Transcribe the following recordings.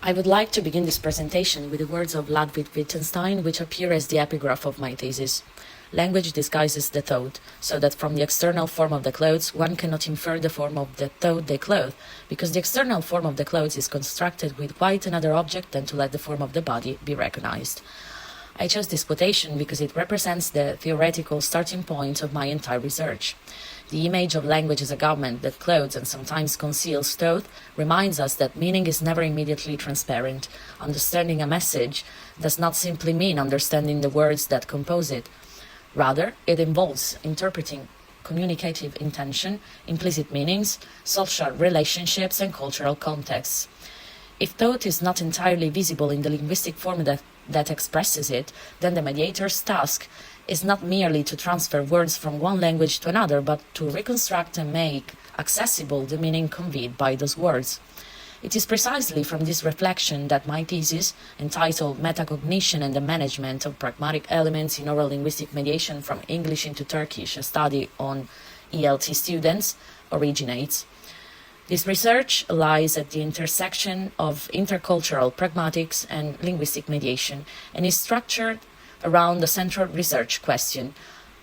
I would like to begin this presentation with the words of Ludwig Wittgenstein, which appear as the epigraph of my thesis. Language disguises the thought, so that from the external form of the clothes one cannot infer the form of the thought they clothe, because the external form of the clothes is constructed with quite another object than to let the form of the body be recognized. I chose this quotation because it represents the theoretical starting point of my entire research. The image of language as a garment that clothes and sometimes conceals thought reminds us that meaning is never immediately transparent. Understanding a message does not simply mean understanding the words that compose it. Rather, it involves interpreting communicative intention, implicit meanings, social relationships, and cultural contexts. If thought is not entirely visible in the linguistic form that expresses it, then the mediator's task is not merely to transfer words from one language to another, but to reconstruct and make accessible the meaning conveyed by those words. It is precisely from this reflection that my thesis, entitled Metacognition and the Management of Pragmatic Elements in Oral Linguistic Mediation from English into Turkish, a study on ELT students, originates. This research lies at the intersection of intercultural pragmatics and linguistic mediation and is structured around the central research question: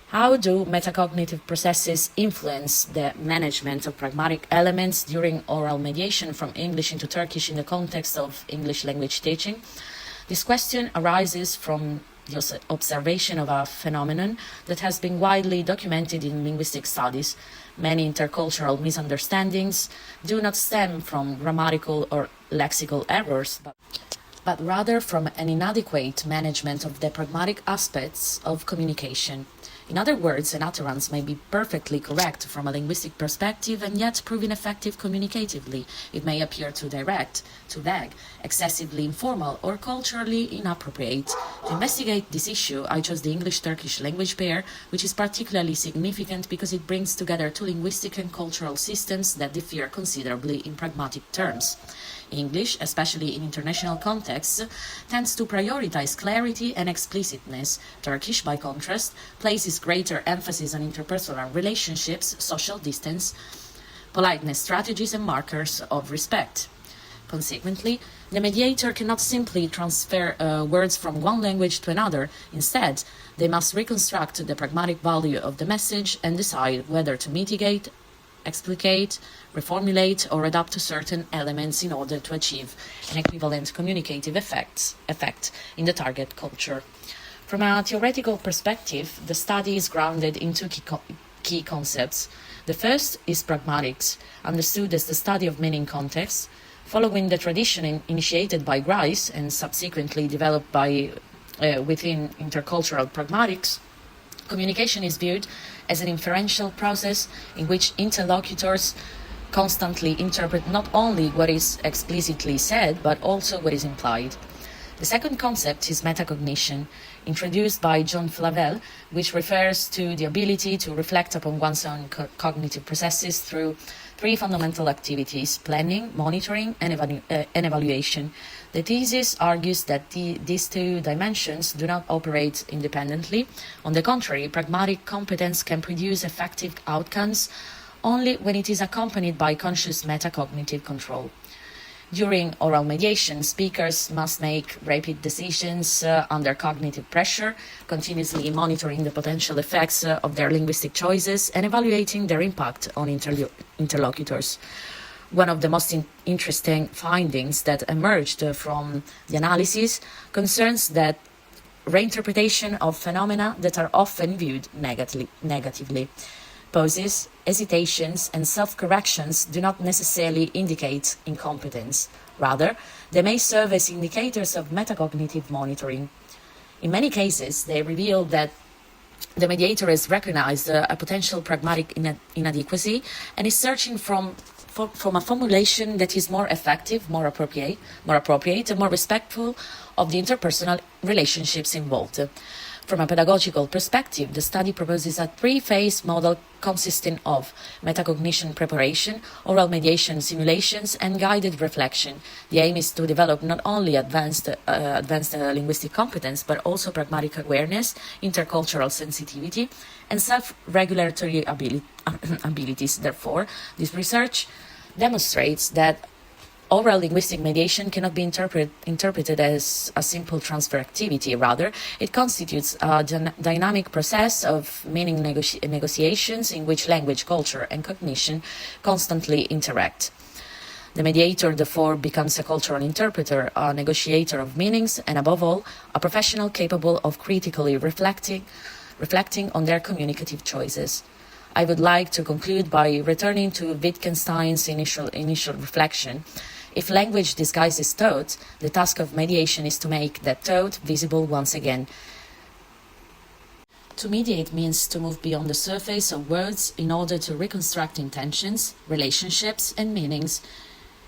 how do metacognitive processes influence the management of pragmatic elements during oral mediation from English into Turkish in the context of English language teaching? This question arises from the observation of a phenomenon that has been widely documented in linguistic studies. Many intercultural misunderstandings do not stem from grammatical or lexical errors, but rather from an inadequate management of the pragmatic aspects of communication. In other words, an utterance may be perfectly correct from a linguistic perspective and yet prove ineffective communicatively. It may appear too direct, too vague, excessively informal, or culturally inappropriate. To investigate this issue, I chose the English-Turkish language pair, which is particularly significant because it brings together two linguistic and cultural systems that differ considerably in pragmatic terms. English, especially in international contexts, tends to prioritize clarity and explicitness. Turkish, by contrast, places greater emphasis on interpersonal relationships, social distance, politeness strategies, and markers of respect. Consequently, the mediator cannot simply transfer words from one language to another. Instead, they must reconstruct the pragmatic value of the message and decide whether to mitigate, explicate, reformulate, or adapt to certain elements in order to achieve an equivalent communicative effect in the target culture. From a theoretical perspective, the study is grounded in two key concepts. The first is pragmatics, understood as the study of meaning contexts. Following the tradition initiated by Grice and subsequently developed within intercultural pragmatics, communication is viewed as an inferential process in which interlocutors constantly interpret not only what is explicitly said, but also what is implied. The second concept is metacognition, introduced by John Flavel, which refers to the ability to reflect upon one's own cognitive processes through three fundamental activities: planning, monitoring, and evaluation. The thesis argues that these two dimensions do not operate independently. On the contrary, pragmatic competence can produce effective outcomes only when it is accompanied by conscious metacognitive control. During oral mediation, speakers must make rapid decisions under cognitive pressure, continuously monitoring the potential effects of their linguistic choices and evaluating their impact on interlocutors. One of the most interesting findings that emerged from the analysis concerns that reinterpretation of phenomena that are often viewed negatively. Pauses, hesitations, and self-corrections do not necessarily indicate incompetence. Rather, they may serve as indicators of metacognitive monitoring. In many cases, they reveal that the mediator has recognized a potential pragmatic inadequacy and is searching from a formulation that is more effective, more appropriate, and more respectful of the interpersonal relationships involved. From a pedagogical perspective, the study proposes a three-phase model consisting of metacognition preparation, oral mediation simulations, and guided reflection. The aim is to develop not only advanced linguistic competence, but also pragmatic awareness, intercultural sensitivity, and self-regulatory abilities. Therefore, this research demonstrates that Oral linguistic mediation cannot be interpreted as a simple transfer activity. Rather, it constitutes a dynamic process of meaning negotiations in which language, culture, and cognition constantly interact. The mediator, therefore, becomes a cultural interpreter, a negotiator of meanings, and above all, a professional capable of critically reflecting on their communicative choices. I would like to conclude by returning to Wittgenstein's initial reflection. If language disguises thought, the task of mediation is to make that thought visible once again. To mediate means to move beyond the surface of words in order to reconstruct intentions, relationships, and meanings,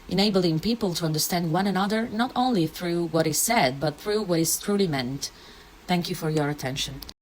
enabling people to understand one another not only through what is said, but through what is truly meant. Thank you for your attention.